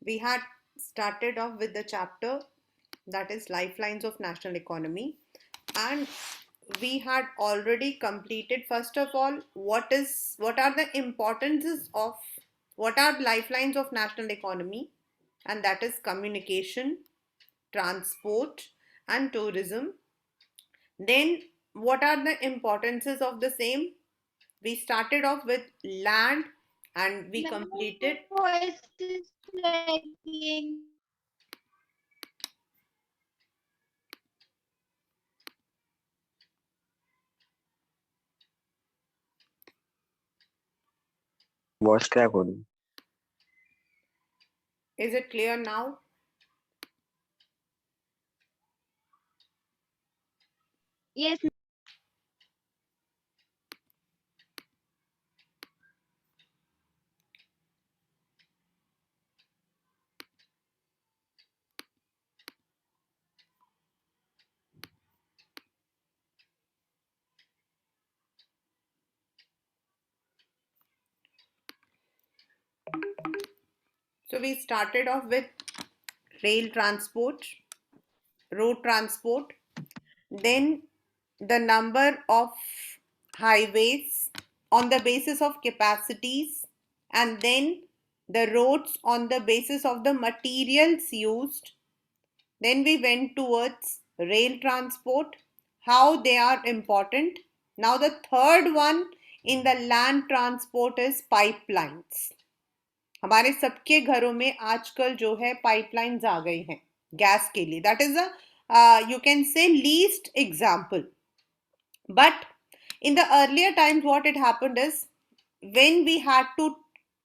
we had started off with the chapter that is lifelines of national economy, and we had already completed first of all what are the importances of what are lifelines of national economy, and that is communication, transport and tourism. Then what are the importances of the same? We started off with land and we completed. Voice is lagging. Voice crack हो रही। Is it clear now? Yes. So we started off with rail transport, road transport, then the number of highways on the basis of capacities, and then the roads on the basis of the materials used. Then we went towards rail transport, how they are important. Now the third one in the land transport is pipelines. हमारे सबके घरों में आजकल जो है pipelines आ गई हैं gas के लिए. That is a you can say least example. But in the earlier times, what had happened is when we had to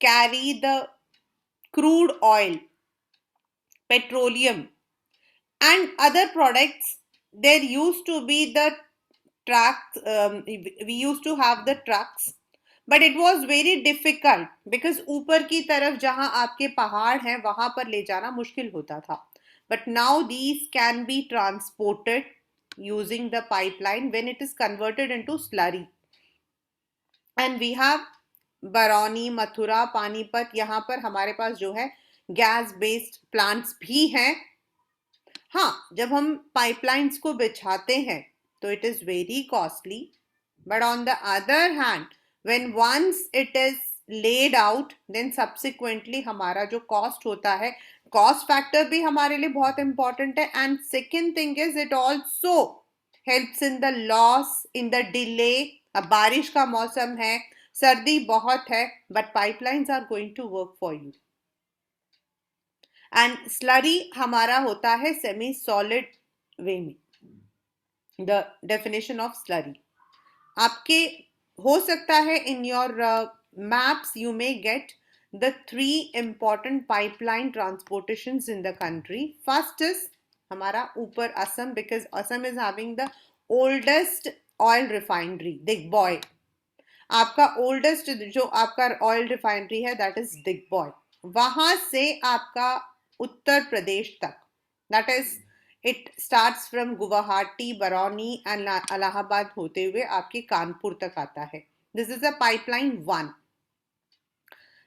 carry the crude oil, petroleum, and other products, there used to be the trucks. We used to have the trucks, but it was very difficult because ऊपर की तरफ जहां आपके पहाड़ हैं वहां पर ले जाना मुश्किल होता था. But now these can be transported using the pipeline when it is converted into slurry. And we have Barauni, Mathura, Panipat, यहाँ पर हमारे पास जो है गैस बेस्ड प्लांट्स भी हैं. हाँ, जब हम पाइपलाइंस को बिछाते हैं तो it is very costly, but on the other hand when once it is laid out then subsequently हमारा जो कॉस्ट होता है, कॉस्ट फैक्टर भी हमारे लिए बहुत इंपॉर्टेंट है. And second thing is it also helps in the loss, in the delay. अब बारिश का मौसम है, सर्दी बहुत है, but pipelines are going to work for you. And slurry हमारा होता है सेमी सॉलिड वे में. द डेफिनेशन ऑफ स्लरी आपके हो सकता है in your maps you may get the three important pipeline transportation in the country. First is हमारा ऊपर Assam, because Assam is having the oldest oil refinery Digboi. आपका ओल्डेस्ट जो आपका ऑयल रिफाइनरी है दैट इज दिग्बॉय. वहां से आपका उत्तर प्रदेश तक, that is it starts from Guwahati, Barauni and Allahabad होते हुए आपके कानपुर तक आता है. This is a pipeline 1.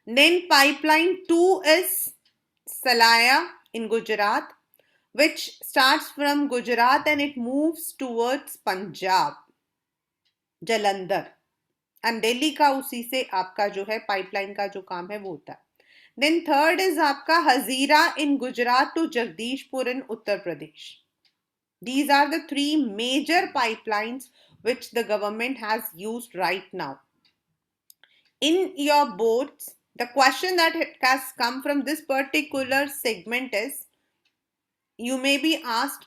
Then pipeline 2 is सलाया in Gujarat, which starts from Gujarat and it moves towards Punjab, Jalandhar, and Delhi का उसी से आपका जो है पाइपलाइन का जो काम है वो होता है. देन थर्ड इज आपका Hazira in Gujarat to Jagdishpur in Uttar Pradesh. These are the three major pipelines which the government has used right now. In your boards, the question that has come from this particular segment is, you may be asked,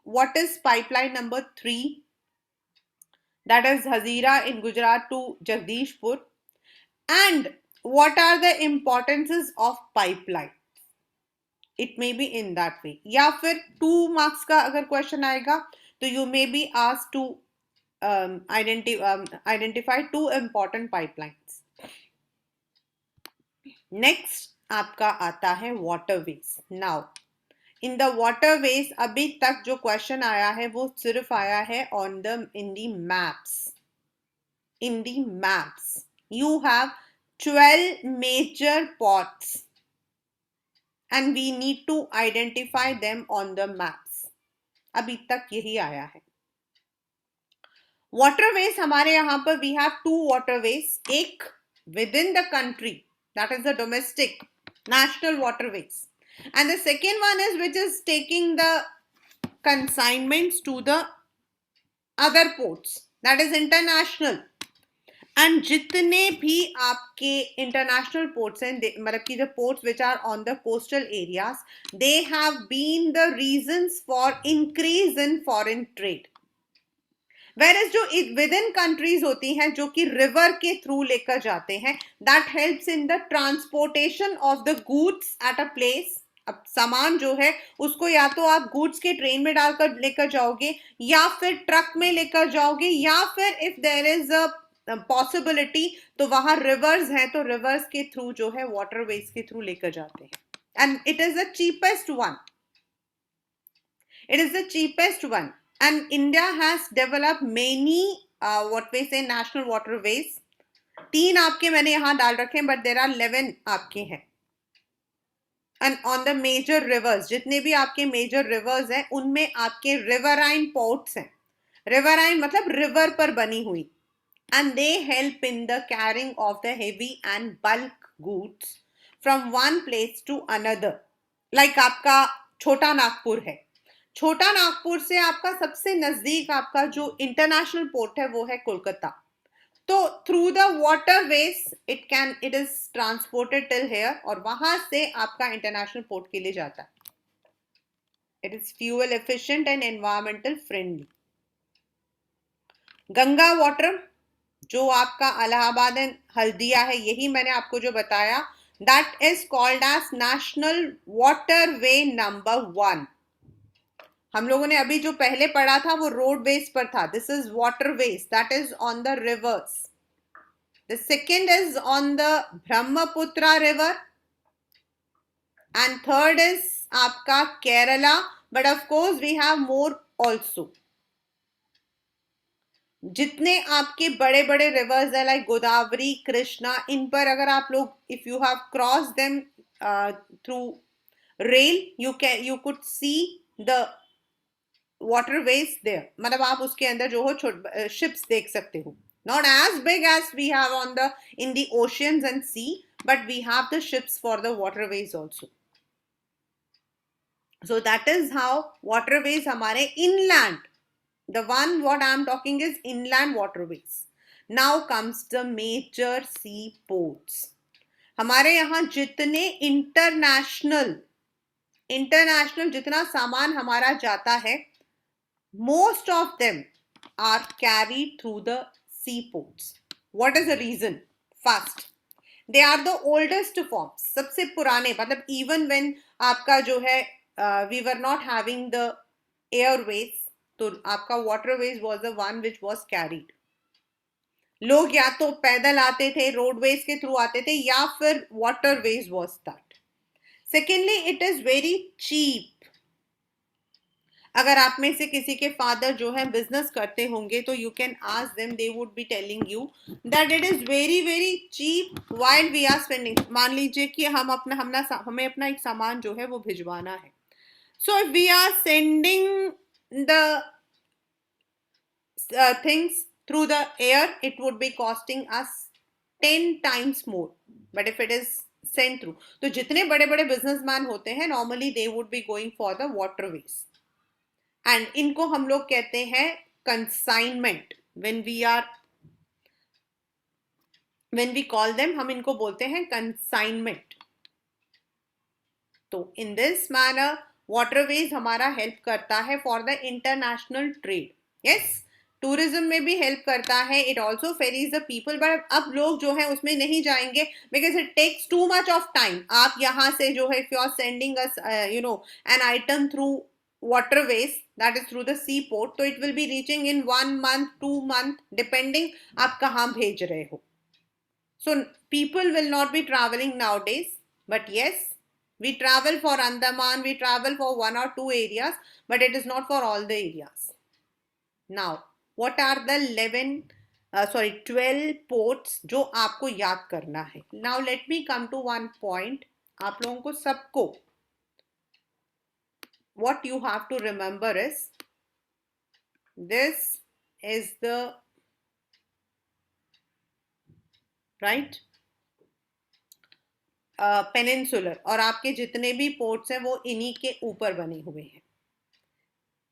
what is pipeline number 3? That is Hazira in Gujarat to Jagdishpur. And what are the importances of pipeline? It may be in that way. या फिर 2 marks का अगर question आएगा तो you may be asked to identify 2 important pipelines. Next आपका आता है waterways. Now in the waterways अभी तक जो क्वेश्चन आया है वो सिर्फ आया है on the in the maps. In the maps you have 12 major ports. and we need to identify them on the maps. अभी तक यही आया है. Waterways हमारे यहाँ पर we have two waterways. एक within the country, that is the domestic national waterways, and the second one is which is taking the consignments to the other ports, that is international. And जितने भी आपके international ports हैं, मतलब कि the ports which are on the coastal areas, they have been the reasons for increase in foreign trade. Whereas जो within countries होती हैं जो कि river के through लेकर जाते हैं, that helps in the transportation of the goods at a place. अब सामान जो है उसको या तो आप गुड्स के ट्रेन में डालकर लेकर जाओगे या फिर ट्रक में लेकर जाओगे या फिर if there is a possibility तो वहां रिवर्स हैं तो रिवर्स के थ्रू जो है वाटरवेज के थ्रू लेकर जाते हैं and it is the cheapest one. It is the cheapest one, and India has developed many what we say national waterways. 3 आपके मैंने यहाँ डाल रखे हैं, but there are 11 आपके हैं. And on the major rivers, जितने भी आपके major rivers हैं, उनमें आपके riverine ports हैं. Riverine मतलब river पर बनी हुई. And they help in the carrying of the heavy and bulk goods from one place to another. Like आपका छोटा नागपुर है. छोटा नागपुर से आपका सबसे नजदीक आपका जो इंटरनेशनल पोर्ट है वो है कोलकाता. तो through the waterways it is transported till here और वहां से आपका इंटरनेशनल पोर्ट के लिए जाता है. It is fuel efficient and environmental friendly. Ganga water जो आपका इलाहाबाद एंड हल्दिया है, यही मैंने आपको जो बताया, that is called as national waterway number 1. हम लोगों ने अभी जो पहले पढ़ा था वो रोडवेज पर था. This is waterways, that is on the rivers. The second is on the Brahmaputra river and third is आपका Kerala, but of course we have more also. जितने आपके बड़े बड़े रिवर्स है लाइक गोदावरी, कृष्णा, इन पर अगर आप लोग if you have cross them through rail you could see the waterways there. मतलब आप उसके अंदर जो हो ships देख सकते हो. Not as big as we have in the oceans and sea, but we have the ships for the waterways also. So that is how waterways हमारे inland. The one what I am talking is inland waterways. Now comes the major seaports. हमारे यहाँ जितने international जितना सामान हमारा जाता है, most of them are carried through the seaports. What is the reason? First, they are the oldest forms. सबसे पुराने, मतलब even when आपका जो है we were not having the airways, तो आपका waterways was the one which was carried. लोग या तो पैदल आते थे, रोडवेज के थ्रू आते थे, या फिर waterways was that. Secondly, it is very cheap. अगर आप में से किसी के फादर जो है बिजनेस करते होंगे तो you can ask them, they would be telling you that it is very very cheap while we are spending. मान लीजिए कि हमें अपना एक सामान जो है वो भिजवाना है. So if we are sending the things through the air it would be costing us 10 times more. But if it is send through, तो जितने बड़े बड़े बिजनेसमैन होते हैं normally they would be going for the waterways. And इनको हम लोग कहते हैं consignment. when we call them, हम इनको बोलते हैं कंसाइनमेंट. तो इन दिस मैनर वाटरवेज हमारा हेल्प करता है for the international trade. Yes, tourism में भी हेल्प करता है. It also ferries the people, but अब लोग जो है उसमें नहीं जाएंगे because it takes too much of time. आप यहाँ से जो है if you are sending us an item through waterways, that is through the seaport, so it will be reaching in 1 month 2 month depending आप कहाँ भेज रहे हो. So people will not be traveling nowadays, but yes, we travel for Andaman, we travel for 1 or 2 areas, but it is not for all the areas. Now what are the 12 ports जो आपको याद करना है. Now let me come to one point. आप लोगों को सबको what you have to remember is this is the right peninsular, और आपके जितने भी पोर्ट्स हैं वो इन्हीं के ऊपर बने हुए हैं।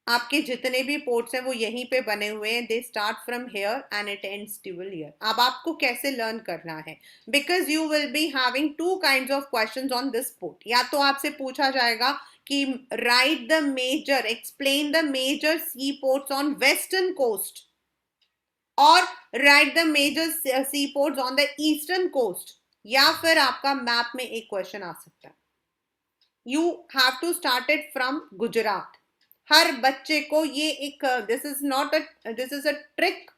आपके जितने भी पोर्ट्स हैं वो यहीं पे बने हुए हैं। They start from here and it ends dual year. अब आपको कैसे लर्न करना है, because you will be having two kinds of questions on this port. या तो आपसे पूछा जाएगा कि write the major, explain the major sea ports on western coast, और write the major sea ports on the eastern coast, या फिर आपका मैप में एक क्वेश्चन आ सकता है। You have to start it from Gujarat. हर बच्चे को ये एक this is not a this is a trick,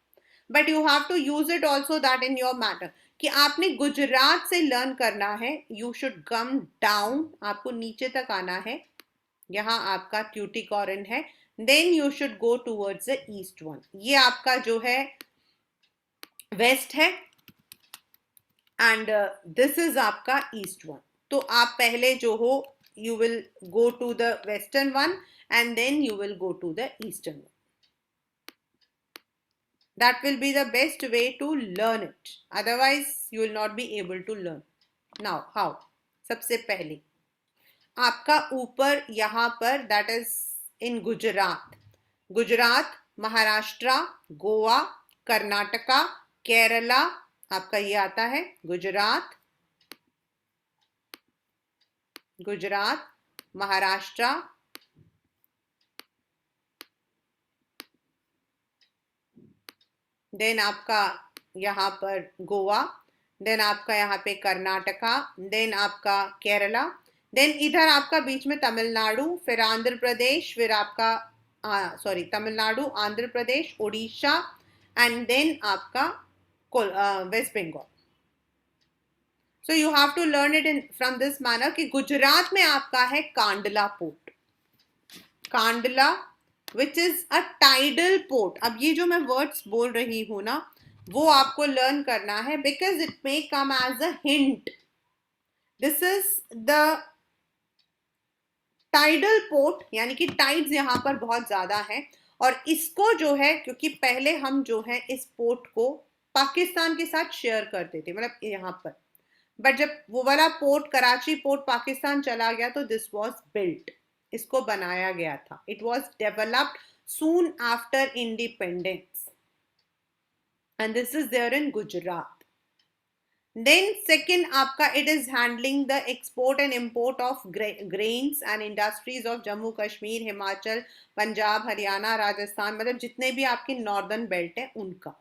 but you have to use it also that in your matter, कि आपने गुजरात से लर्न करना है। यू शुड कम डाउन, आपको नीचे तक आना है। यहाँ आपका ट्यूटिकोरिन है, then you should go towards the east one. ये आपका जो है वेस्ट है, एंड दिस इज आपका ईस्ट वन। तो आप पहले जो हो, you will go to the western one and then you will go to the eastern one. That will be the best way to learn it, otherwise you will not be able to learn. Now how? सबसे पहले आपका ऊपर यहाँ पर, that is in Gujarat, Gujarat, Maharashtra, Goa, Karnataka, Kerala, आपका ये आता है गुजरात, गुजरात, महाराष्ट्र, देन आपका यहाँ पर गोवा, देन आपका यहाँ पे कर्नाटका, देन आपका केरला, देन इधर आपका बीच में तमिलनाडु, फिर आंध्र प्रदेश, फिर आपका तमिलनाडु, आंध्र प्रदेश, उड़ीसा, एंड देन आपका West Bengal. So you have to learn it in from this manner कि गुजरात में आपका है Kandla port, Kandla which is a tidal port। अब ये जो मैं वर्ड्स बोल रही हूं ना, वो आपको लर्न करना है, because it may come as a hint। This is the tidal port, यानी कि टाइड्स यहाँ पर बहुत ज्यादा है, और इसको जो है, क्योंकि पहले हम जो है इस पोर्ट को पाकिस्तान के साथ शेयर करते थे, मतलब यहाँ पर, बट जब वो वाला पोर्ट, कराची पोर्ट, पाकिस्तान चला गया तो दिस वॉज बिल्ट, इसको बनाया गया था। It was developed soon after independence, and this is there in Gujarat. Then second आपका, it is handling the export and import of grains and industries of Jammu Kashmir, Himachal, Punjab, Haryana, Rajasthan, मतलब जितने भी आपके नॉर्दर्न बेल्ट है उनका।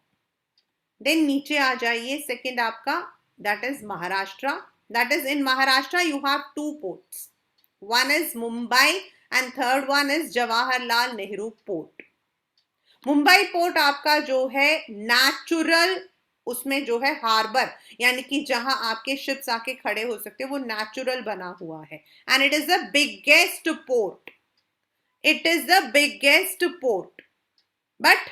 देन नीचे आ जाइए, सेकेंड आपका that is Maharashtra. That is in Maharashtra you have two ports. One is Mumbai and third one is Jawaharlal Nehru Port. Mumbai port आपका जो है नेचुरल, उसमें जो है हार्बर, यानी कि जहां आपके शिप्स आके खड़े हो सकते हैं, वो नेचुरल बना हुआ है, and it is the biggest port. It is the biggest port, but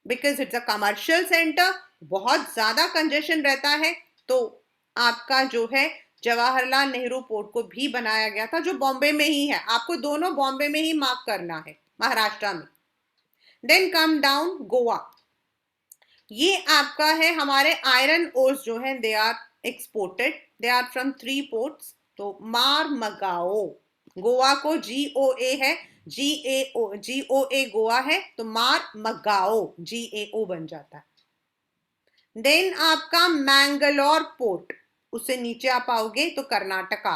because it's a commercial centre, बहुत ज्यादा कंजेशन रहता है, तो आपका जो है जवाहरलाल नेहरू पोर्ट को भी बनाया गया था, जो बॉम्बे में ही है। आपको दोनों बॉम्बे में ही मार्क करना है, महाराष्ट्र में। देन कम डाउन गोवा, ये आपका है हमारे आयरन ओर्स जो है, they are exported, they are from 3 ports. तो मारमगाओ, गोवा को GOA है, GOA गोवा है, तो मारमगाओ GAO बन जाता है। देन आपका मैंगलोर पोर्ट, उससे नीचे आप आओगे तो कर्नाटका,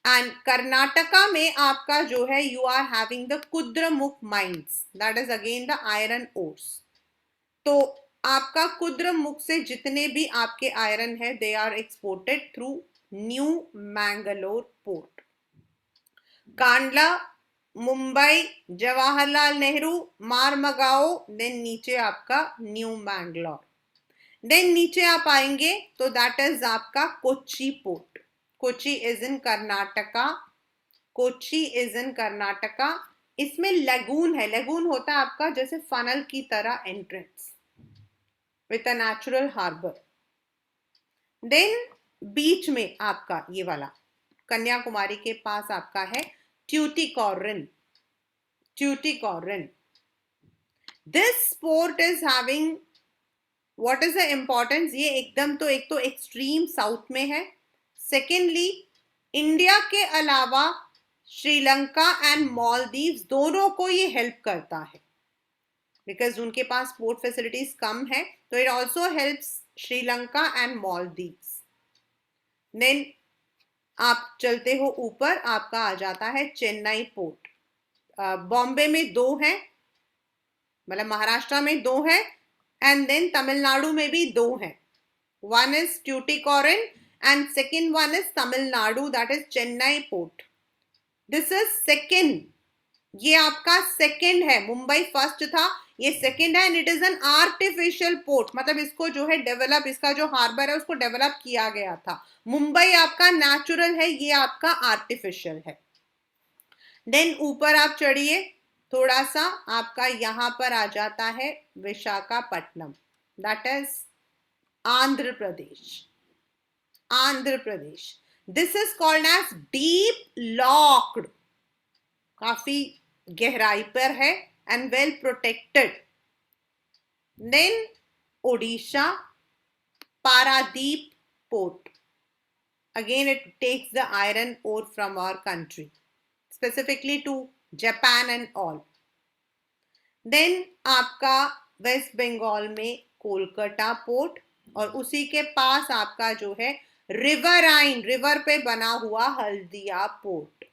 एंड कर्नाटका में आपका जो है you are having the Kudremukh mines, that is again the iron ores. तो आपका कुद्रेमुख से जितने भी आपके आयरन है, they are exported through New Mangalore port. Kandla, Mumbai, Jawaharlal Nehru, Marmagao, then नीचे आपका न्यू मैंगलोर। देन नीचे आप आएंगे तो दैट इज आपका Kochi port. Kochi is in Karnataka, Kochi is in Karnataka. इसमें लेगून है, लेगून होता है आपका जैसे फनल की तरह entrance with a natural harbour. Then बीच में आपका ये वाला कन्याकुमारी के पास आपका है Tuticorin. Tuticorin. This port is having, what is the importance? ये एकदम तो एक तो एक्सट्रीम साउथ में है. सेकेंडली इंडिया के अलावा श्रीलंका एंड मालदीव्स दोनों को ये हेल्प करता है, बिकॉज उनके पास पोर्ट फैसिलिटीज कम है, तो it also helps Sri Lanka and Maldives. Then आप चलते हो ऊपर, आपका आ जाता है चेन्नई पोर्ट. बॉम्बे में 2 हैं, मतलब महाराष्ट्र में 2 हैं, एंड देन तमिलनाडु में भी 2 हैं. One is Tuticorin and second one is Tamil Nadu, that is Chennai port. This is second, ये आपका सेकेंड है. मुंबई फर्स्ट था, ये सेकेंड है, and it is an artificial port. मतलब इसको जो है डेवलप, इसका जो हार्बर है उसको डेवलप किया गया था. मुंबई आपका नेचुरल है, ये आपका आर्टिफिशियल है. देन ऊपर आप चढ़िए थोड़ा सा, आपका यहां पर आ जाता है Visakhapatnam, that is Andhra Pradesh. Andhra Pradesh. This is called as deep locked, काफी गहराई पर है and well protected. Then Odisha, Paradip port. Again, it takes the iron ore from our country, specifically to Japan and all. Then आपका वेस्ट बंगाल में कोलकाता पोर्ट, और उसी के पास आपका जो है रिवराइन, रिवर पे बना हुआ Haldia port.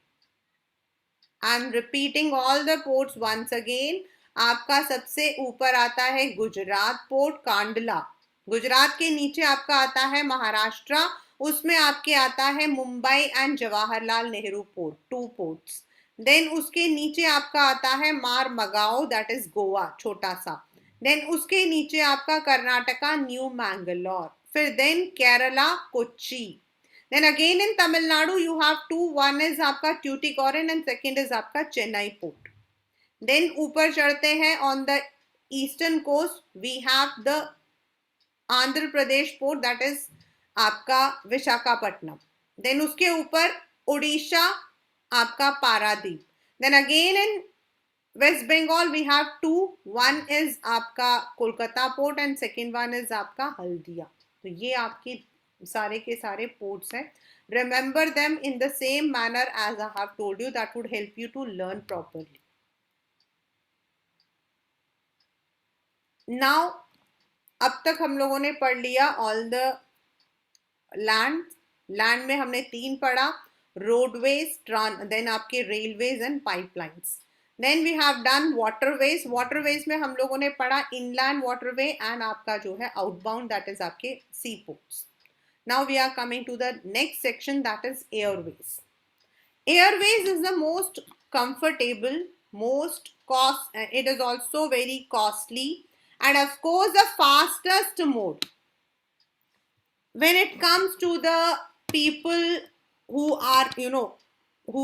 I am repeating all the ports once again. आपका सबसे ऊपर आता है गुजरात पोर्ट, कांडला. गुजरात के नीचे आपका आता है महाराष्ट्र, उसमें आपके आता है Mumbai and Jawaharlal Nehru port, 2 ports. Then उसके नीचे आपका आता है मारमगाओ, दैट इज गोवा, छोटा सा. देन उसके नीचे आपका कर्नाटका, न्यू मैंगलोर. फिर then Kerala, Kochi. Then again in Tamil Nadu you have 2, one is आपका ट्यूटिकोरिन एंड सेकेंड इज आपका चेन्नई पोर्ट. देन ऊपर चढ़ते हैं on the eastern coast, we have the Andhra Pradesh port, that is आपका विशाखापट्टनम. देन उसके ऊपर उड़ीसा, आपका Paradip. Then again in West Bengal we have 2, one is आपका Kolkata port and second one is आपका हल्दिया. तो ये आपके सारे के सारे पोर्ट्स हैं. Remember them in the same manner as I have told you, that would help you to learn properly. Now अब तक हम लोगों ने पढ़ लिया ऑल द लैंड में हमने 3 पढ़ा, रोडवेज, देन आपके railways and pipelines. Then we have done waterways. Waterways में हम लोगों ने पढ़ा इनलैंड वाटरवे एंड आपका जो है आउटबाउंड, दैट इज आपके sea ports. Now we are coming to the next section, that is airways. Airways is the most comfortable, most cost, it is also very costly and of course the fastest mode when it comes to the people who are, you know, who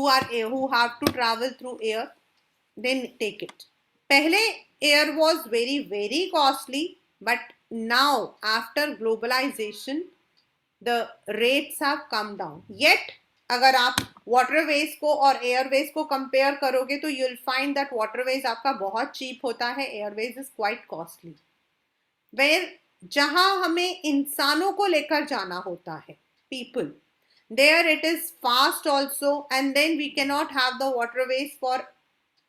have to travel through air, then take it. Pehle air was very very costly, but now after globalization the rates have come down. Yet अगर आप waterways को और Airways को compare करोगे तो you will find that waterways आपका बहुत cheap होता है, airways is quite costly. Where जहां हमें इंसानों को लेकर जाना होता है, people, there it is fast also, and then we can not have the waterways for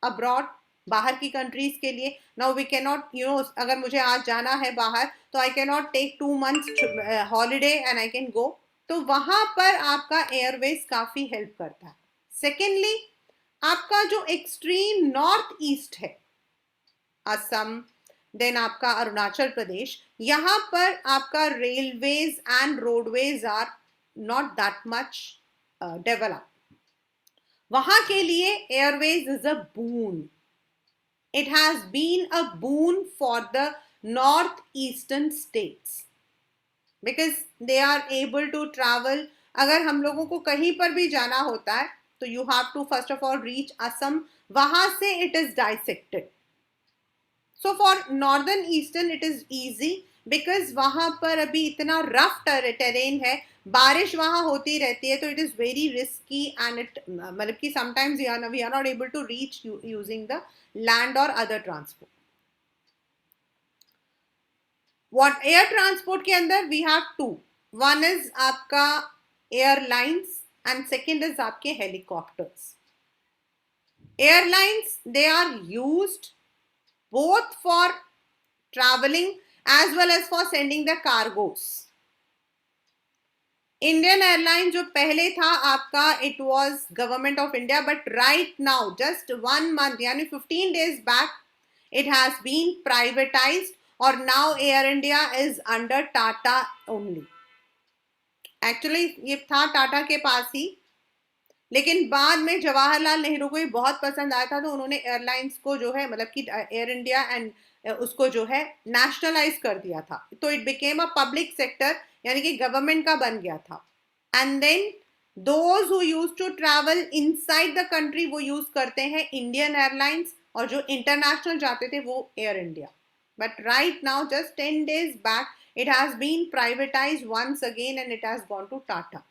abroad, बाहर की कंट्रीज के लिए. Now we can not, you know, अगर मुझे आज जाना है बाहर तो I can not take 2 months holiday and I can go. तो वहां पर आपका एयरवेज काफी हेल्प करता है. सेकेंडली आपका जो एक्सट्रीम नॉर्थ ईस्ट है, असम, देन आपका अरुणाचल प्रदेश, यहां पर आपका railways and roadways are not that much develop. वहां के लिए airways is a boon. It has been a boon for the north eastern states because they are able to travel. अगर हम लोगों को कहीं पर भी जाना होता है तो you have to first of all reach Assam, वहां से it is dissected. So for northern eastern it is easy because वहां पर अभी इतना rough terrain है, बारिश वहां होती रहती है, तो it is very risky and it मतलब कि sometimes we are not able to reach using the land और other transport. What air transport के अंदर we have two. One is आपका एयरलाइंस एंड सेकंड इज आपके helicopters. Airlines, they are used both for traveling as well as for sending the cargos. Indian Airlines जो पहले था आपका, it was government of India, but right now just 1 month यानी 15 days back it has been privatized और now Air India is under Tata only. Actually ये था टाटा के पास ही, लेकिन बाद में जवाहरलाल नेहरू को ये बहुत पसंद आया था, तो उन्होंने एयरलाइंस को जो है मतलब कि एयर इंडिया एंड उसको जो है नेशनलाइज कर दिया था, तो it became a public sector यानी कि गवर्नमेंट का बन गया था. And then those who use to travel inside the country वो यूज करते हैं इंडियन एयरलाइंस, और जो इंटरनेशनल जाते थे वो air India. But right now just 10 days back it has been privatised once again and it has gone to Tata.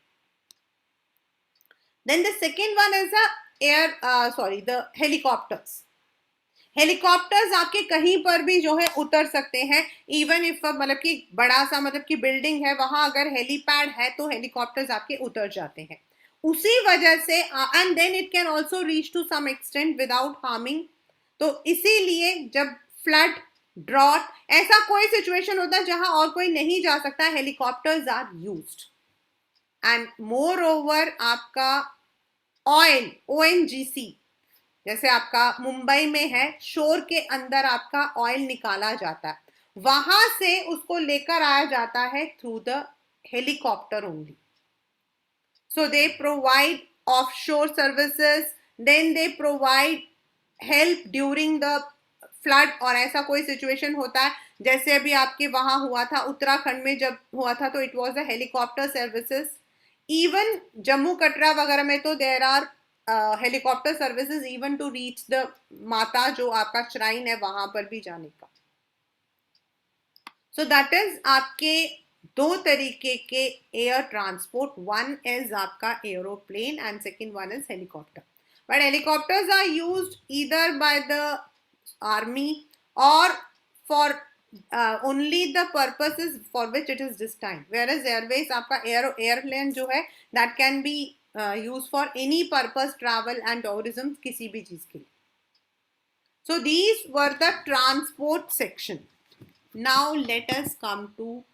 Then the second one is the helicopters. Helicopters आपके कहीं पर भी जो है उतर सकते हैं, इवन इफ मतलब कि बड़ा सा मतलब कि बिल्डिंग है वहां अगर हेलीपैड है तो हेलीकॉप्टर्स आपके उतर जाते हैं. उसी वजह से and then it can also reach to some extent without harming. तो इसीलिए जब फ्लड, ड्रॉट, ऐसा कोई सिचुएशन होता है जहां और कोई नहीं जा सकता, helicopters are used. And moreover आपका ऑयल, ONGC, जैसे आपका मुंबई में है, शोर के अंदर आपका ऑयल निकाला जाता है, वहां से उसको लेकर आया जाता है through the helicopter only. So they provide offshore services, then they provide help during the flood. और ऐसा कोई सिचुएशन होता है जैसे अभी आपके वहां हुआ था उत्तराखंड में जब हुआ था, तो it was the helicopter services. Even Jammu Katra वगैरह में तो there are helicopter services even to reach the Mata जो आपका श्राइन है वहां पर भी जाने का. सो दैट इज आपके दो तरीके के एयर ट्रांसपोर्ट. वन इज आपका aeroplane and second one is helicopter. But helicopters are used either by the army और for only the purposes for which it is destined, whereas airways आपका airplane जो है that can be used for any purpose, travel and tourism, किसी भी चीज के लिए. So these were the transport section. Now let us come to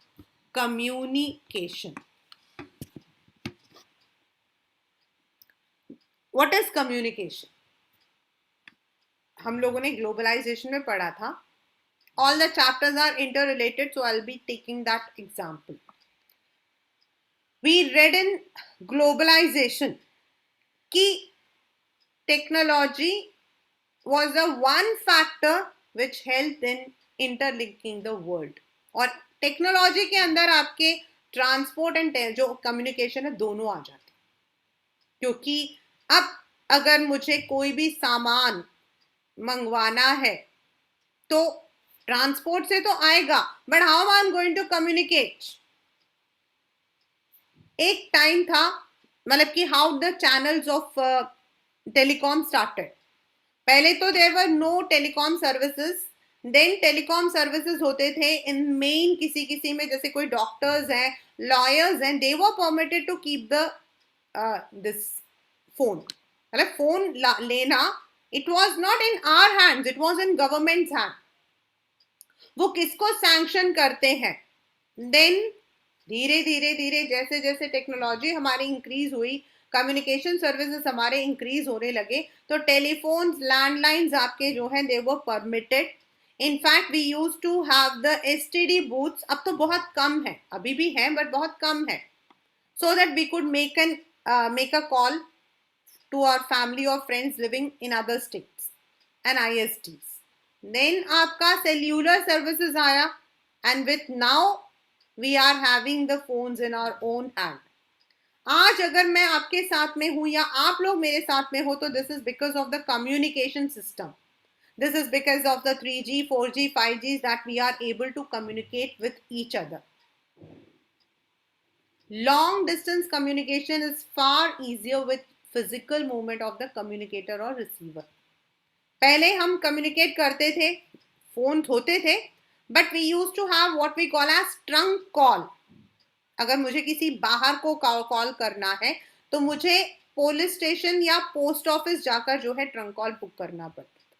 communication. What is communication? हम लोगों ने ग्लोबलाइजेशन में पढ़ा था. All the chapters are interrelated, so I'll be taking that example. We read in globalization कि technology was the one factor which helped in interlinking the world. और technology के अंदर आपके ट्रांसपोर्ट एंड जो कम्युनिकेशन है दोनों आ जाते हैं, क्योंकि अब अगर मुझे कोई भी सामान मंगवाना है तो ट्रांसपोर्ट से तो आएगा, but how I am going to communicate. एक टाइम था मतलब कि how the channels of telecom started. पहले तो there were no telecom services. Then telecom services होते थे इन मेन किसी किसी में, जैसे कोई डॉक्टर्स हैं, लॉयर्स हैं, they were permitted to keep the this phone. मतलब फोन लेना, it was not in our hands, it was in government's hand. वो किसको सैंक्शन करते हैं. देन धीरे धीरे धीरे जैसे जैसे टेक्नोलॉजी हमारी इंक्रीज हुई, कम्युनिकेशन सर्विसेज हमारे इंक्रीज होने लगे, तो टेलीफोन्स, लैंडलाइंस आपके जो हैं they were permitted. In fact we use to have the STD booths. अब तो बहुत कम है, अभी भी हैं बट बहुत कम है, so that we could make a call to our family और friends living in other states and ISTs. Then आपका सेल्यूलर सर्विसेज आया, and with now we are having the phones in our own hand. आज अगर मैं आपके साथ में हूं या आप लोग मेरे साथ में हो, तो this is because of the communication system. This is because of the 3G, 4G, 5G that we are able to communicate with each other. Long distance communication is far easier with physical movement of the communicator or receiver. पहले हम communicate करते थे, phone होते थे, but we used to have what we call as trunk call. अगर मुझे किसी बाहर को कॉल करना है तो मुझे पुलिस स्टेशन या पोस्ट ऑफिस जाकर जो है ट्रंक कॉल बुक करना पड़ता था.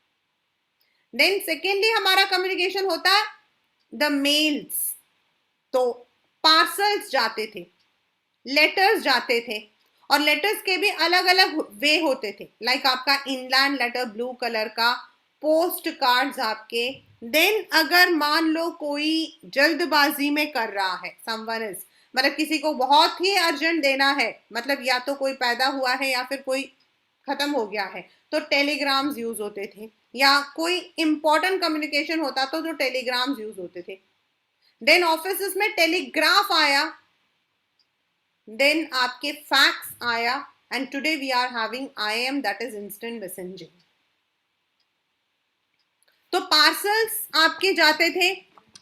देन सेकेंडली हमारा कम्युनिकेशन होता द मेल्स. तो पार्सल्स जाते थे, लेटर्स जाते थे, और लेटर्स के भी अलग अलग वे होते थे. लाइक आपका इनलैंड लेटर ब्लू कलर का, पोस्ट कार्ड्स आपके. देन अगर मान लो कोई जल्दबाजी में कर रहा है, समवन इज, मतलब किसी को बहुत ही अर्जेंट देना है, मतलब या तो कोई पैदा हुआ है या फिर कोई खत्म हो गया है, तो टेलीग्राम्स यूज होते थे, या कोई इंपॉर्टेंट कम्युनिकेशन होता तो टेलीग्राम्स यूज होते थे. देन ऑफिस में टेलीग्राफ आया, देन आपके फैक्स आया, and today we are having IM, that is instant messaging. तो पार्सल्स आपके जाते थे,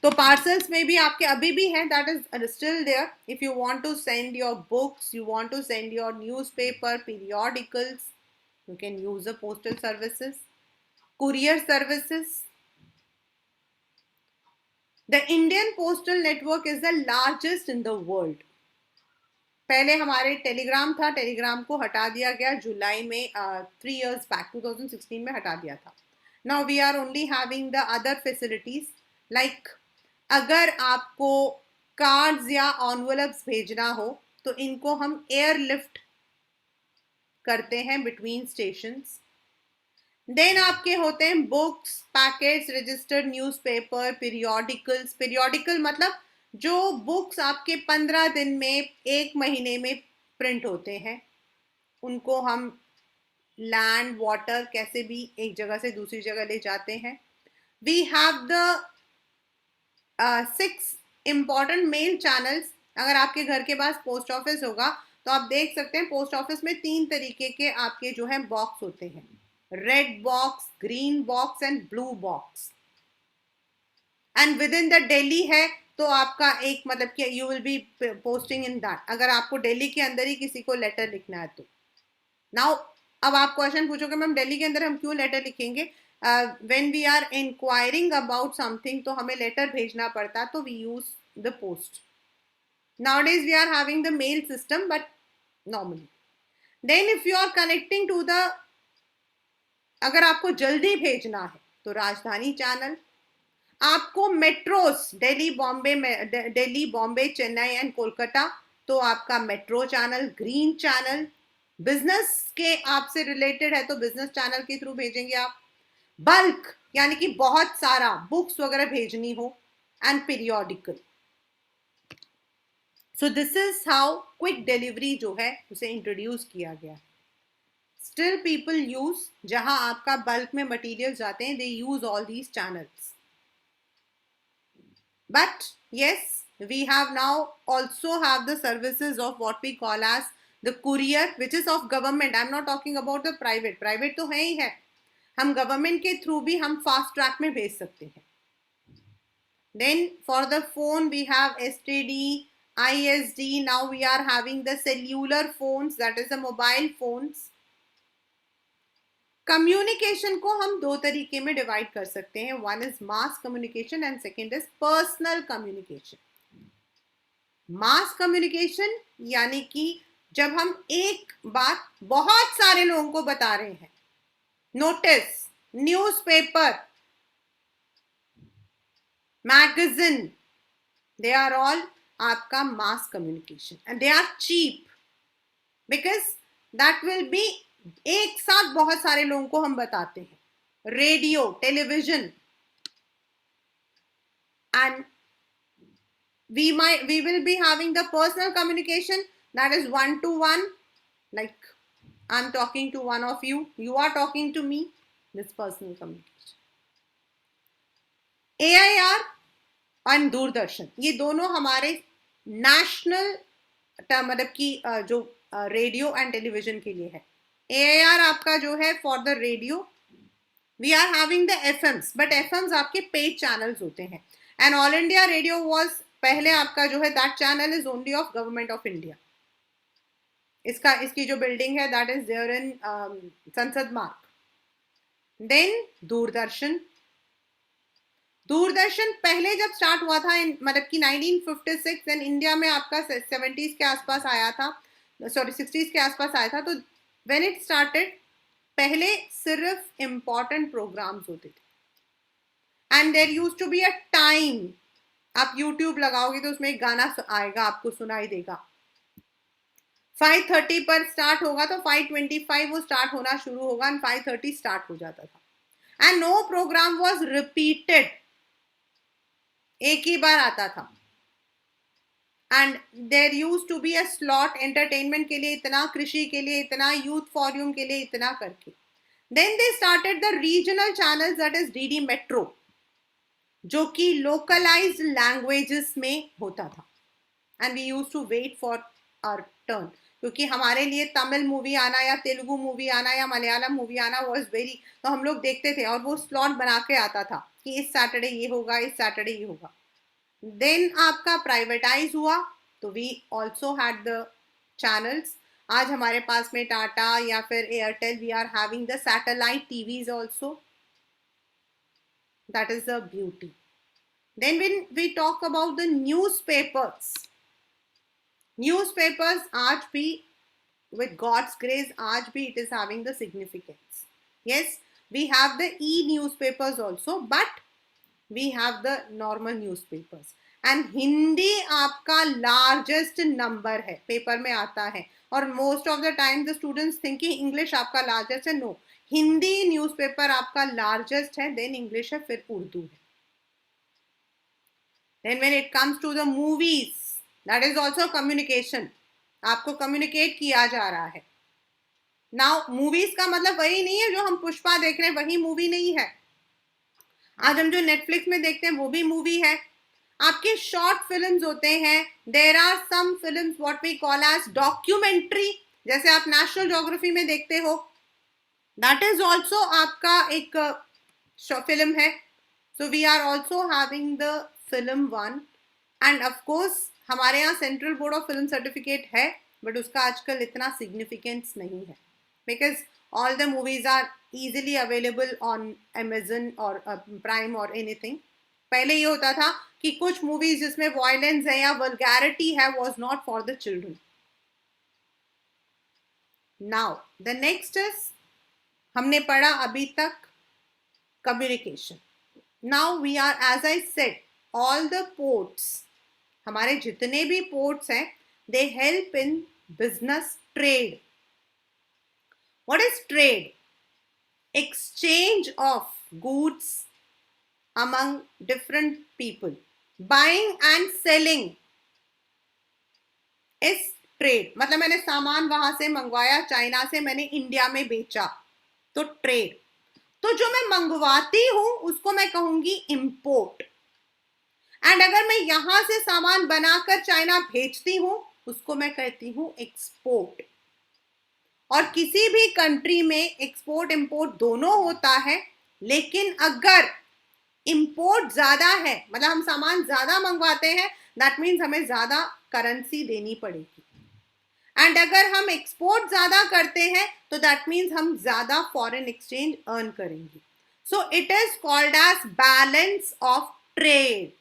तो पार्सल्स में भी आपके अभी भी हैं, that is still there. If you want to send your books, you want to send your newspaper, periodicals, you can use the postal services, courier services. The Indian postal network is the largest in the world. पहले हमारे Telegram था, Telegram को हटा दिया गया जुलाई में, 3 years back 2016 में हटा दिया था. Now we are only having the other facilities, like अगर आपको कार्ड्स या एनवेलप्स भेजना हो तो इनको हम एयरलिफ्ट करते हैं बिटवीन स्टेशंस. देन आपके होते हैं books, packets, registered newspaper, periodicals. Periodical मतलब जो बुक्स आपके 15 दिन में, 1 महीने में प्रिंट होते हैं, उनको हम लैंड वाटर कैसे भी एक जगह से दूसरी जगह ले जाते हैं. We have the 6 important mail channels. अगर आपके घर के पास पोस्ट ऑफिस होगा तो आप देख सकते हैं पोस्ट ऑफिस में 3 तरीके के आपके जो है बॉक्स होते हैं, red box, green box and blue box. And with in the Delhi है तो आपका एक, मतलब कि you will B posting in that, अगर आपको दिल्ली के अंदर ही किसी को लेटर लिखना है तो. नाउ अब आप क्वेश्चन पूछोगे मैम दिल्ली के अंदर हम क्यों लेटर लिखेंगे? When we are enquiring about something तो हमें लेटर भेजना पड़ता, तो we use the post. Nowadays we are having the mail system, but normally. Then if you are connecting to the, अगर आपको जल्दी भेजना है तो राजधानी चैनल. आपको मेट्रोस, दिल्ली, बॉम्बे, चेन्नई एंड कोलकाता, तो आपका metro channel, green channel. Business के आपसे रिलेटेड है तो बिजनेस चैनल के थ्रू भेजेंगे आप. बल्क यानी कि बहुत सारा बुक्स वगैरह भेजनी हो, and periodical. So this is how quick delivery जो है उसे इंट्रोड्यूस किया गया. स्टिल पीपल यूज, जहां आपका बल्क में मटेरियल जाते हैं, they use all these channels. But yes, we have now also have the services of what we call as the courier, which is of government. I'm not talking about the private तो है ही है, हम government के through भी हम fast track में भेज सकते हैं. Then for the phone we have STD, ISD. Now we are having the cellular phones, that is the mobile phones. Communication को हम 2 तरीके में डिवाइड कर सकते हैं. One is mass communication and second is personal communication. Mass communication यानी कि जब हम एक बात बहुत सारे लोगों को बता रहे हैं, notice, newspaper, magazine, they are all आपका mass communication and they are cheap, because that will be एक साथ बहुत सारे लोगों को हम बताते हैं. Radio, television, and we will be having the personal communication, that is one to one, like I'm talking to one of you, you are talking to me, this personal communication. AIR और दूरदर्शन, ये दोनों हमारे national मतलब की जो radio and television के लिए है. AIR आपका जो है for the radio. We are having the FMs, but FMs आपके पेड चैनल्स होते हैं. And all India radio was पहले आपका जो है that channel is only of government of India. इसकी जो बिल्डिंग है दैट इज देयर इन संसद मार्ग. देन दूरदर्शन. दूरदर्शन पहले जब स्टार्ट हुआ था मतलब कि 1956 एंड इंडिया में आपका 70s के आसपास आया था, सॉरी 60s के आसपास आया था. तो व्हेन इट स्टार्टेड पहले सिर्फ इंपॉर्टेंट प्रोग्राम्स होते थे and there used to be a time. आप YouTube लगाओगे तो उसमें एक गाना आएगा, आपको सुनाई देगा. 5:30 पर स्टार्ट होगा तो 5:25 वो स्टार्ट होना शुरू होगा एंड 5:30 स्टार्ट हो जाता था. And no programme was repeated, एक ही बार आता था. And there used to be a slot entertainment के लिए इतना, कृषि के लिए इतना, यूथ फॉरम के लिए इतना करके. Then they started the regional channels that is DD Metro, जो कि लोकलाइज्ड लैंग्वेजेस में होता था. And we used to wait for our turn, क्योंकि हमारे लिए तमिल मूवी आना या तेलुगु मूवी आना या मलयालम मूवी आना वाज वेरी, तो हम लोग देखते थे और वो स्लॉट बना के आता था कि इस सैटरडे ये होगा, इस सैटरडे ये होगा. देन आपका प्राइवेटाइज हुआ तो we also had the channels. आज हमारे पास में टाटा या फिर Airtel, we are having the satellite TVs also. That is the beauty. Then when we talk about the newspapers, newspapers आज भी with God's grace आज भी it is having the significance. Yes, we have the e-newspapers also, but we have the normal newspapers. And Hindi आपका largest number है, paper में आता है. और most of the time the students thinking English आपका largest है. No, हिंदी न्यूज़पेपर आपका largest है, then English है, फिर उर्दू है. Then when it comes to the movies, that is also communication. आपको कम्युनिकेट किया जा रहा है. नाउ मूवीज का मतलब वही नहीं है जो हम पुष्पा देख रहे हैं, वही मूवी नहीं है. आज हम जो नेटफ्लिक्स में देखते हैं वो भी मूवी है. आपके शॉर्ट फिल्म्स होते हैं. There are some films what we call as documentary, जैसे आप नेशनल ज्योग्राफी में देखते हो, दैट इज ऑल्सो आपका एक फिल्म है. So we are also having the film one. And of course हमारे यहाँ central board of film certificate है, बट उसका आजकल इतना सिग्निफिकेंस नहीं है, because all the movies are easily available on Amazon और प्राइम और एनीथिंग. पहले ये होता था कि कुछ मूवीज जिसमें वायलेंस है या वल्गैरिटी है was not for the children. Now the next is, हमने पढ़ा अभी तक communication. Now we are, as I said, all the ports, हमारे जितने भी पोर्ट्स हैं, they help in business trade. What is trade? Exchange of goods among different people. Buying and selling is trade. मतलब मैंने सामान वहां से मंगवाया चाइना से, मैंने इंडिया में बेचा, तो ट्रेड. तो जो मैं मंगवाती हूं उसको मैं कहूंगी इंपोर्ट. एंड अगर मैं यहां से सामान बनाकर चाइना भेजती हूं उसको मैं कहती हूं एक्सपोर्ट. और किसी भी कंट्री में एक्सपोर्ट इंपोर्ट दोनों होता है, लेकिन अगर इंपोर्ट ज्यादा है, मतलब हम सामान ज्यादा मंगवाते हैं, दैट मीन्स हमें ज्यादा करेंसी देनी पड़ेगी. एंड अगर हम एक्सपोर्ट ज्यादा करते हैं तो दैट मीन्स हम ज्यादा फॉरेन एक्सचेंज अर्न करेंगे. So it is called as balance of trade.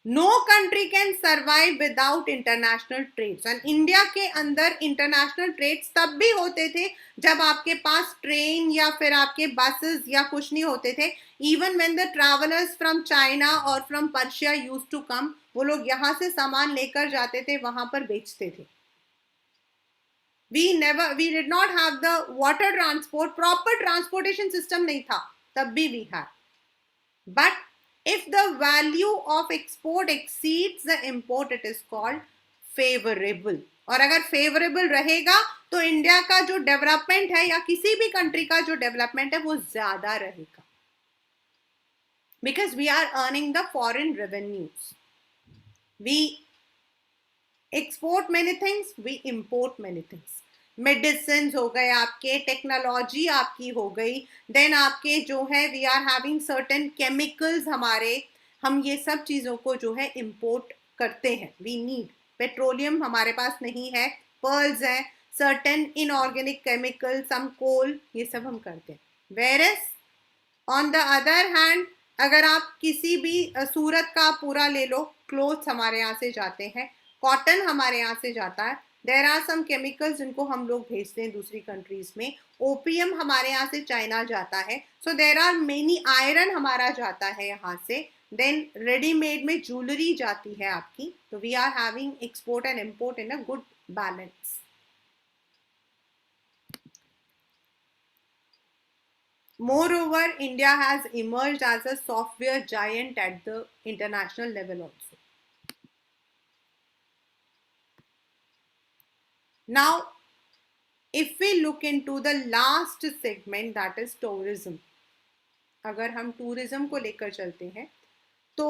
No country can survive without international trades. And India के अंदर इंटरनेशनल ट्रेड्स तब भी होते थे जब आपके पास ट्रेन या फिर आपके बसेस या कुछ नहीं होते थे. Even when the travellers from China और from Persia used to come, वो लोग यहाँ से सामान लेकर जाते थे, वहां पर बेचते थे. we did not have the water transport, proper transportation system नहीं था, तब भी we had. But if the value of export exceeds the import, it is called favorable. और अगर favorable रहेगा तो इंडिया का जो डेवलपमेंट है या किसी भी कंट्री का जो डेवलपमेंट है वो ज्यादा रहेगा, because we are earning the foreign revenues. We export many things, we import many things. Medicine हो गए आपके, टेक्नोलॉजी आपकी हो गई, देन आपके जो है we are having certain chemicals, हम ये सब चीज़ों को जो है इम्पोर्ट करते हैं. वी नीड पेट्रोलियम, हमारे पास नहीं है, पर्ल्स हैं, सर्टेन इनऑर्गेनिक केमिकल, सम कोल, ये सब हम करते हैं. Whereas on the other hand, अगर आप किसी भी सूरत का पूरा ले लो, क्लोथ्स हमारे यहाँ से जाते हैं, कॉटन हमारे यहाँ से जाता है. देर आर सम केमिकल्स जिनको हम लोग भेजते हैं दूसरी कंट्रीज में. ओपीएम हमारे यहाँ से चाइना जाता है. सो देर आर मेनी, आयरन हमारा जाता है यहाँ से. देन रेडीमेड में ज्वेलरी जाती है आपकी. तो we are having export and import in a good balance. Moreover, India has emerged as a software giant at the international level also. Now, if we look into the last segment, that is tourism. अगर हम tourism को लेकर चलते हैं, तो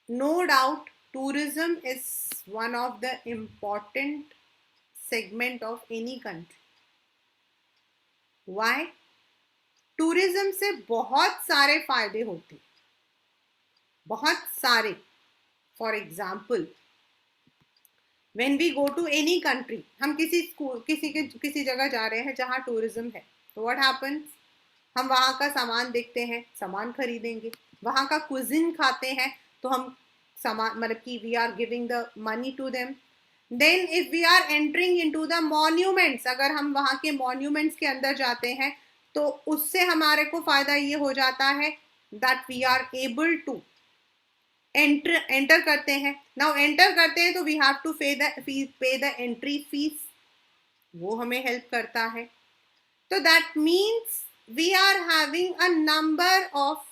no doubt tourism is one of the important segment of any country. Why? Tourism से बहुत सारे फायदे होते, बहुत सारे. For example, when we go to any country, हम किसी जगह जा रहे हैं जहाँ टूरिज्म है, तो व्हाट हैपन्स, हम वहाँ का सामान देखते हैं, सामान खरीदेंगे. वहाँ का कुजिन खाते हैं, तो हम सामान, मतलब कि we are giving the money to them. Then if we are entering into the monuments, अगर हम वहाँ के मॉन्यूमेंट्स के अंदर जाते हैं, तो उससे हमारे को फायदा ये हो जाता है that we are able to enter करते हैं. नाउ एंटर करते हैं तो we have to pay the entry fees, वो हमें हेल्प करता है. तो that means we are having a number of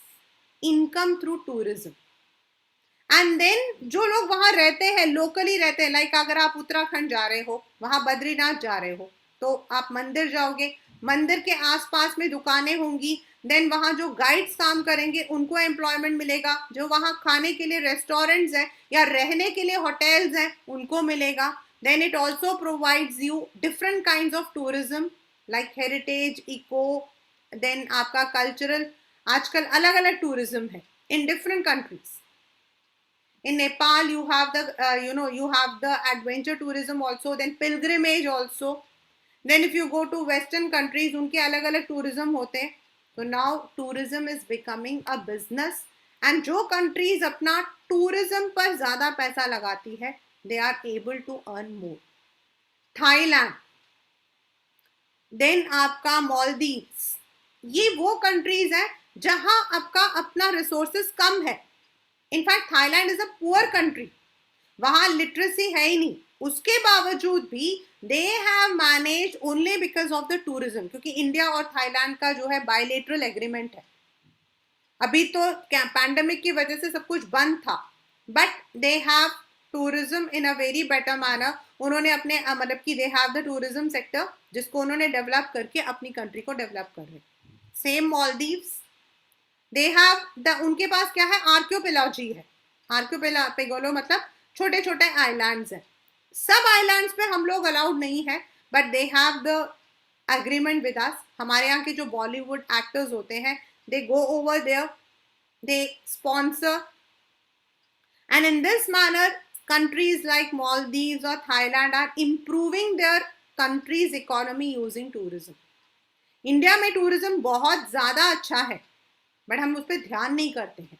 income through tourism. And then जो लोग वहां रहते हैं, लोकली रहते हैं, लाइक अगर आप उत्तराखंड जा रहे हो, वहां बद्रीनाथ जा रहे हो, तो आप मंदिर जाओगे, मंदिर के आसपास में दुकानें होंगी. देन वहाँ जो गाइड्स काम करेंगे उनको एम्प्लॉयमेंट मिलेगा. जो वहाँ खाने के लिए रेस्टोरेंट्स हैं या रहने के लिए होटल्स हैं उनको मिलेगा. Then it also provides you different kind of tourism like heritage, eco, then आपका कल्चरल. आजकल अलग अलग टूरिज्म है in different countries. In Nepal, you have the adventure tourism also, then pilgrimage also. Then if you go to Western countries, उनके अलग अलग tourism होते हैं. So now tourism is becoming a business, and जो countries अपना tourism पर ज़्यादा पैसा लगाती है, they are able to earn more. Thailand, then आपका Maldives, ये वो countries हैं जहाँ आपका अपना resources कम है. In fact Thailand is a poor country, वहां लिटरेसी है ही नहीं. उसके बावजूद भी they have managed only because of the tourism, क्योंकि इंडिया और थाईलैंड का जो है बायलेटरल एग्रीमेंट है. अभी तो पैंडेमिक की वजह से सब कुछ बंद था, but they have tourism in a very better manner. उन्होंने अपने मतलब कि दे हैव द टूरिज्म सेक्टर जिसको उन्होंने डेवलप करके अपनी कंट्री को डेवलप कर रहे. सेम मॉलदीव्स, दे हैव उनके पास क्या है, आर्क्योपेलॉजी है. आर्क्योपेगोलो मतलब छोटे छोटे आइलैंड्स हैं. सब आइलैंड्स पे हम लोग अलाउड नहीं है, but they have the agreement with us. हमारे यहाँ के जो बॉलीवुड एक्टर्स होते हैं, they go over there, they sponsor, and in this manner countries like Maldives or Thailand are improving their country's economy using tourism. India में tourism बहुत ज़्यादा अच्छा है, बट हम उस पर ध्यान नहीं करते हैं.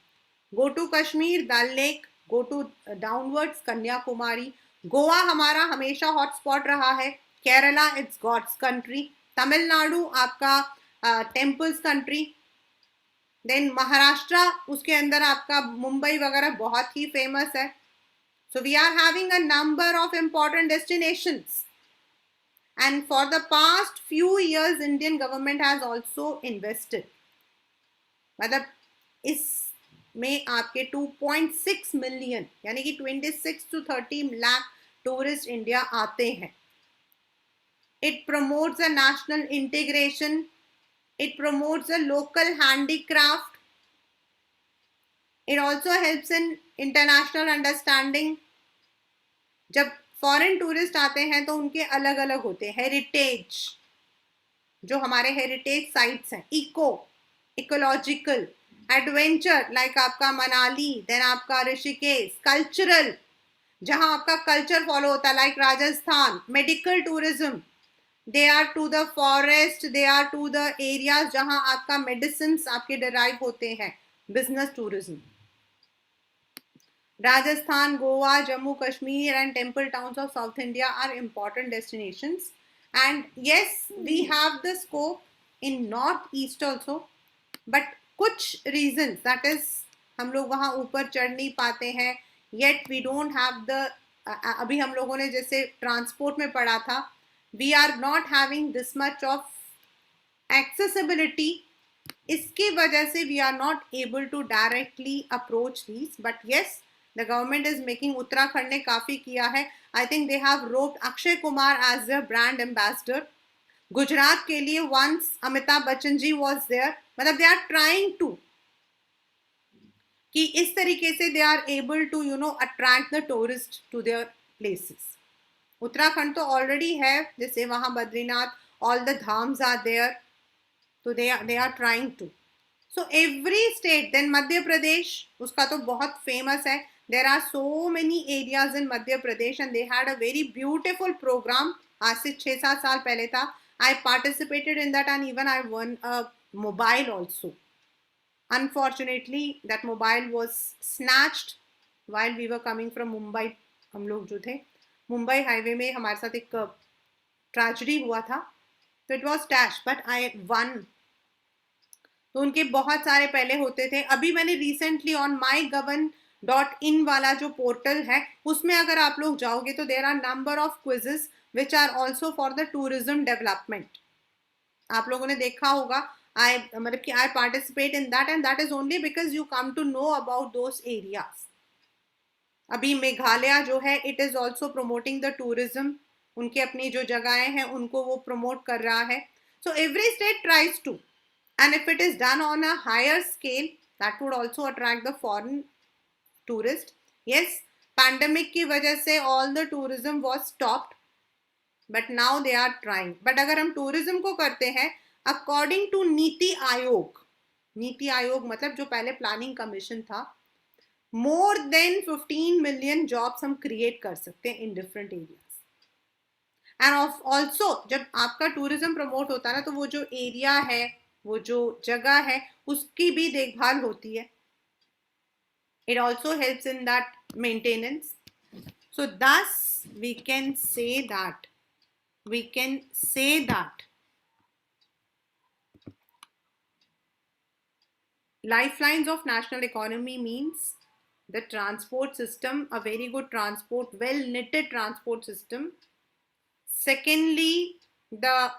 Go to Kashmir, Dal lake, go to downwards Kanyakumari. Goa हमारा हमेशा हॉटस्पॉट रहा है. Kerala, it's God's country. Tamil Nadu आपका टेम्पल्स कंट्री. देन महाराष्ट्र, उसके अंदर आपका मुंबई वगैरह बहुत ही फेमस है. So we are having a number of important destinations. And for the past few years, Indian government has also invested. मतलब इसमें आपके 2.6 मिलियन यानी कि 26 to 30 लाख टूरिस्ट इंडिया आते हैं. It promotes a national integration. It promotes a local handicraft. It also helps in international understanding. जब foreign tourist आते हैं तो उनके अलग अलग होते हैं. हेरिटेज, जो हमारे हेरिटेज साइट्स हैं, इको, इकोलॉजिकल, एडवेंचर लाइक आपका मनाली, देन आपका ऋषिकेश, कल्चरल जहां आपका कल्चर फॉलो होता है like Rajasthan, medical tourism, they are to the forest, they are to the areas जहां आपका मेडिसिन आपके डिराइव होते हैं, business tourism. Rajasthan, Goa, Jammu Kashmir, and temple towns of South India are important destinations. And yes, we have the scope in North East also, but कुछ reasons, that is हम लोग वहाँ ऊपर चढ़ नहीं पाते हैं. Yet we don't have the अभी हम लोगों ने जैसे ट्रांसपोर्ट में पढ़ा था, we are not having this much of accessibility. इसकी वजह से we are not able to directly approach these. But yes, the government is making. Uttarakhand ने काफी किया है. I think they have roped Akshay Kumar as their brand ambassador. Gujarat के लिए once Amitabh Bachchan ji was there. मतलब they are trying to कि इस तरीके से they are able to attract the tourists to their places. Uttarakhand तो already है, जैसे वहां Badrinath, all the dhams are there. So they are trying to. So every state, then Madhya Pradesh, उसका तो बहुत famous है. There are so many areas in Madhya Pradesh and they had a very beautiful program. आज से 6-7 साल पहले था. I participated in that and even I won a mobile also. Unfortunately, that mobile was snatched while we were coming from Mumbai. हम लोग जो थे Mumbai highway में हमारे साथ एक ट्रेजेडी हुआ था, तो it was dash but I one. तो उनके बहुत सारे पहले होते थे. अभी मैंने रिसेंटली ऑन mygovern.in वाला जो पोर्टल है उसमें अगर आप लोग जाओगे तो there are number of quizzes which are also for the tourism development. आप लोगों ने देखा होगा. मतलब कि I participate in that and that is only because you come to know about those areas. अभी मेघालय जो है it is also promoting the tourism. उनकी अपनी जो जगहें हैं उनको वो प्रमोट कर रहा है. So every state tries to, and if it is done on a higher scale that would also attract the foreign tourist. Yes, pandemic की वजह से all the tourism was stopped, but now they are trying. but अगर हम tourism को करते हैं according to NITI Aayog, NITI Aayog मतलब जो पहले प्लानिंग कमीशन था, more than 15 million jobs हम create कर सकते हैं in different areas. and also जब आपका tourism promote होता है ना, तो वो जो area है, वो जो जगह है उसकी भी देखभाल होती है. It also helps in that maintenance. So thus we can say that lifelines of national economy means the transport system, a very good transport, well knitted transport system. Secondly, the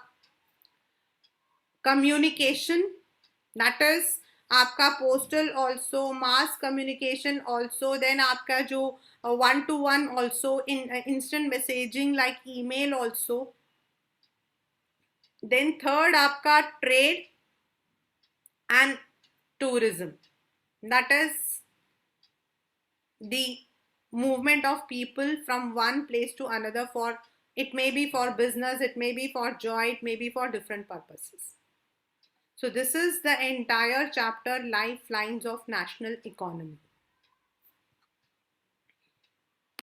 communication, that is आपका postal also, mass communication also, then आपका जो one to one also, in instant messaging like email also. then third आपका trade and tourism, that is the movement of people from one place to another, for it may be for business, it may be for joy, it may be for different purposes. So this is the entire chapter, lifelines of national economy.